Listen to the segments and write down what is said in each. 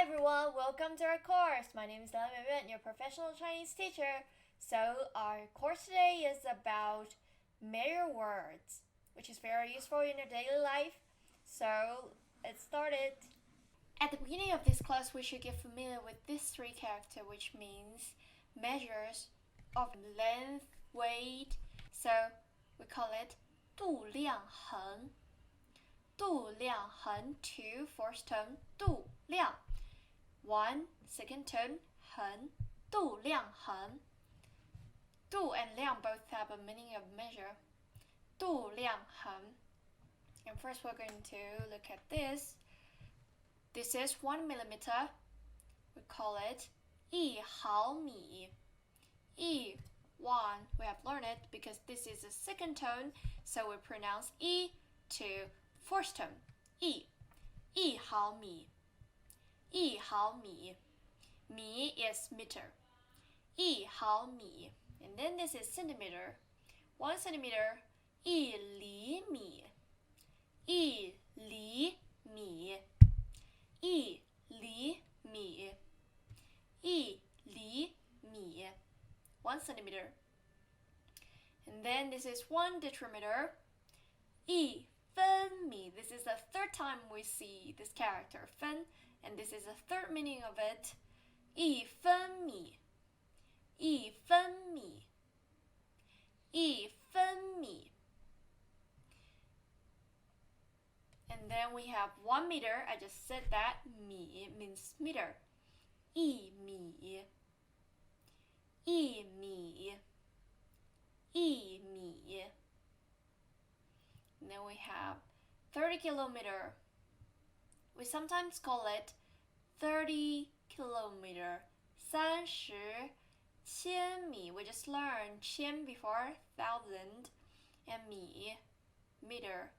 everyone, welcome to our course. My name is Lan Yuan, your professional Chinese teacher. So our course today is about measure words, which is very useful in your daily life. So let's start it. At the beginning of this class, we should get familiar with these three characters, which means measures of length, weight. So we call it 度量衡. 度量衡 two first tone 度量 one second tone 衡度量衡 度 and 量 both have a meaning of measure 度量衡 and first we're going to look at this. This is 1 millimeter. We call it 一毫米 1 we have learned it because this is a second tone, so we pronounce 一 to first tone 一毫米一毫米 米 is meter 一毫米 and then this is centimeter 1 centimeter 一厘米一厘米一厘米一厘米 1 centimeter and then this is 1 detrimeter 一分米 this is the third time we see this character 分 and this is the third meaning of it 一分米一分米一分米 and then we have 1 meter. I just said that 米 means meter 一米一米一米 and then we have 30 kilometer. We sometimes call it 30 kilometer. 30千米. We just learned 千 before, 1000, and 米 meter.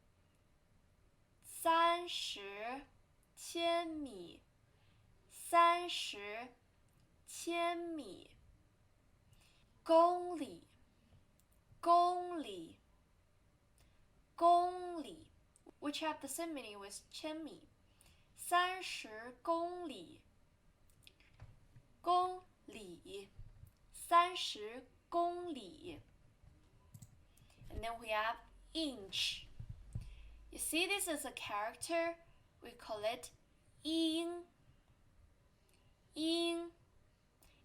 30千米30千米公里公里公里 which have the same meaning with 千米30公里公里30公里 and then we have inch. You see this as a character, we call it 英 英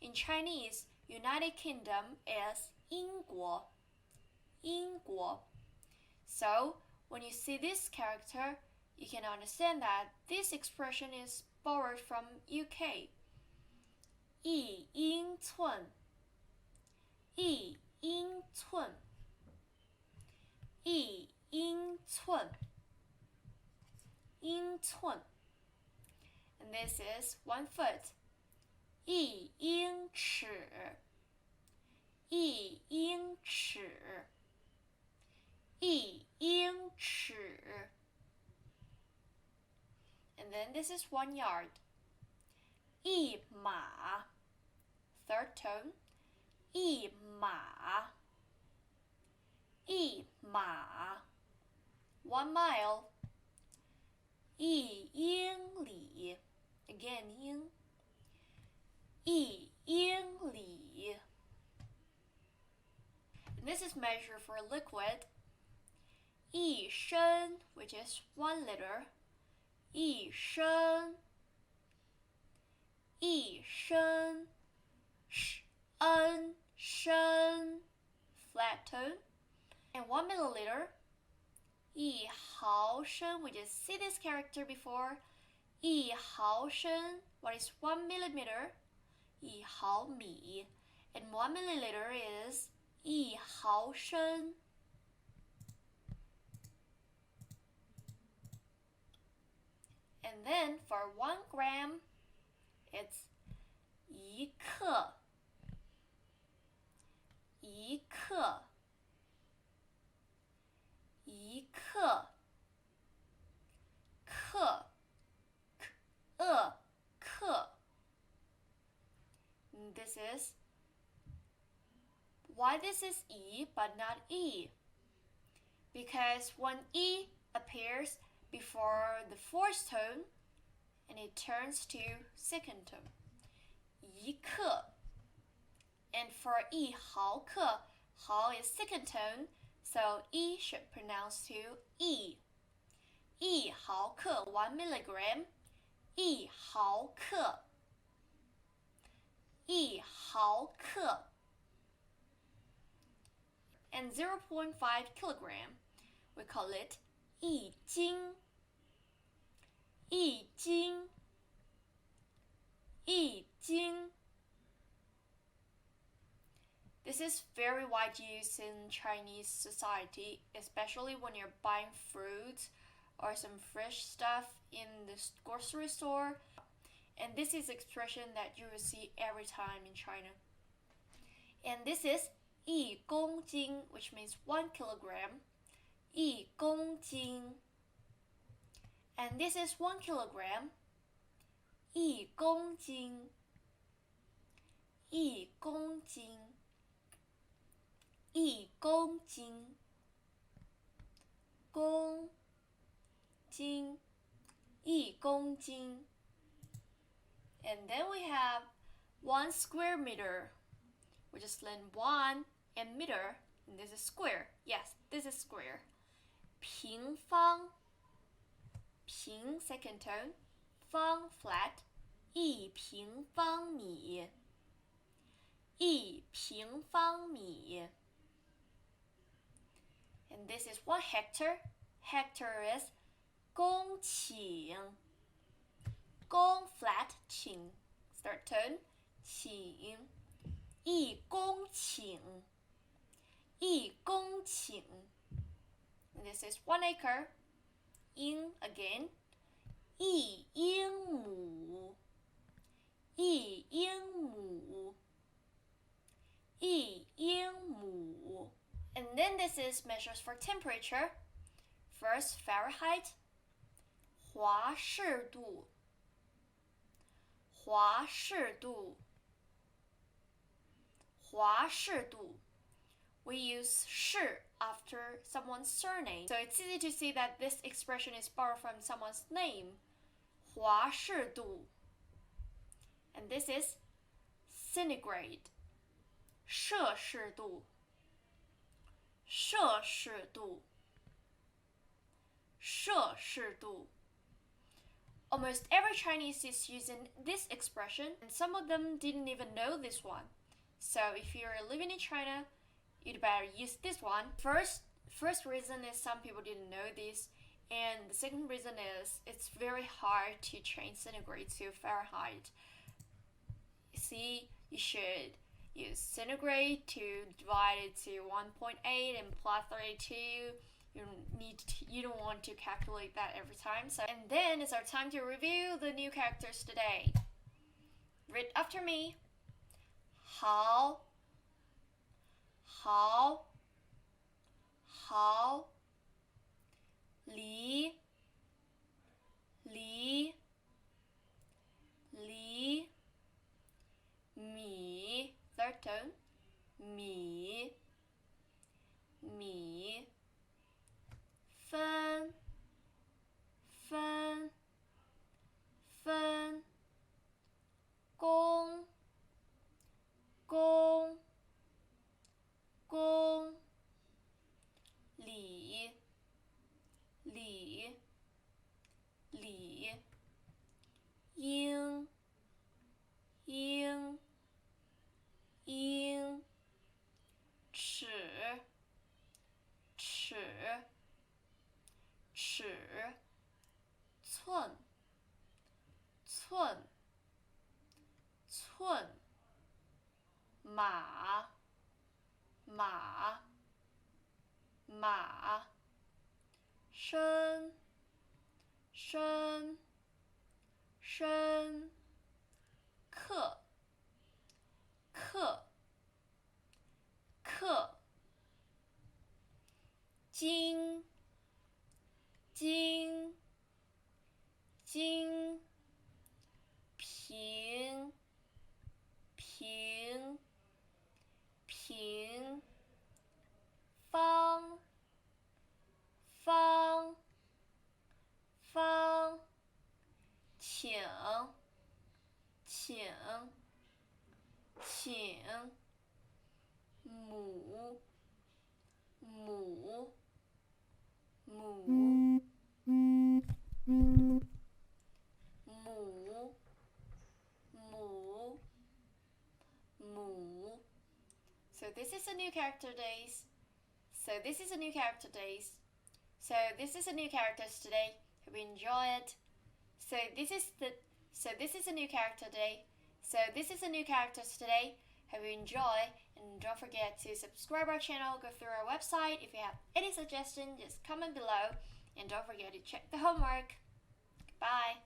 in Chinese, United Kingdom is 英国 英国 So, when you see this character, you can understand that this expression is borrowed from UK. 一英寸一英寸一英寸英寸 and this is 1 foot. 一英尺一英尺一英尺 and then this is 1 yard. 一马 third tone 一马一马 1 mile. 一英里 again 英一英里 and this is measure for liquid. 一升 which is 1 liter. 一升一升升 flat tone and 1 milliliter. 一毫升 we just see this character before. 一毫升 what is 1 millimeter? 一毫米 and 1 milliliter is 一毫升 and then for 1 gram it's 一克一克一克克克 this is why this is E but not E because when E appears before the fourth tone and it turns to second tone. 一克 and for 一毫克 毫 is second tone, so 一 should pronounce to 一一毫克 1 milligram 一毫克一毫克 and 0.5 kilogram, we call it 一斤一斤一斤 This is very wide use in Chinese society, especially when you're buying fruits or some fresh stuff in the grocery store. And this is expression that you will see every time in China. And this is 一公斤, which means 1 kilogram. 一公斤. And this is 1 kilogram. 一公斤一公斤一公斤公斤一公斤 And then we have 1 square meter. We just learn 1 and meter, and this is square. Yes, this is square. 平方平 second tone, 方 flat, 一平方米一平方米 And this is 1 hectare. Hectare is 公顷公 flat 顷 third tone 顷一公顷一公顷 And this is 1 acre. 英 again 一英亩一英亩一英亩 And then this is measures for temperature. First, Fahrenheit. 华氏度华氏度华氏度 We use 氏 after someone's surname. So it's easy to see that this expression is borrowed from someone's name. 华氏度 And this is centigrade. 摄氏度摄氏度摄氏度 Almost every Chinese is using this expression, and some of them didn't even know this one. So if you're living in China, you'd better use this one. First reason is some people didn't know this, and the second reason is it's very hard to change centigrade to Fahrenheit. See, you should use centigrade to divide it to 1.8 and plus 32. You don't want to calculate that every time. So, and then it's our time to review the new characters today. Read after me. 好好好离离离米 third tone 米米分分分公公公里里里英英英尺尺尺寸寸寸马马马深深深刻刻刻金金金平平平方方方请母So this is a new character days. So this is a new characters today. Hope you enjoy it. So this is a new character day. So this is a new characters today. Hope you enjoy, and don't forget to subscribe our channel, go through our website. If you have any suggestions, just comment below, and don't forget to check the homework. Goodbye.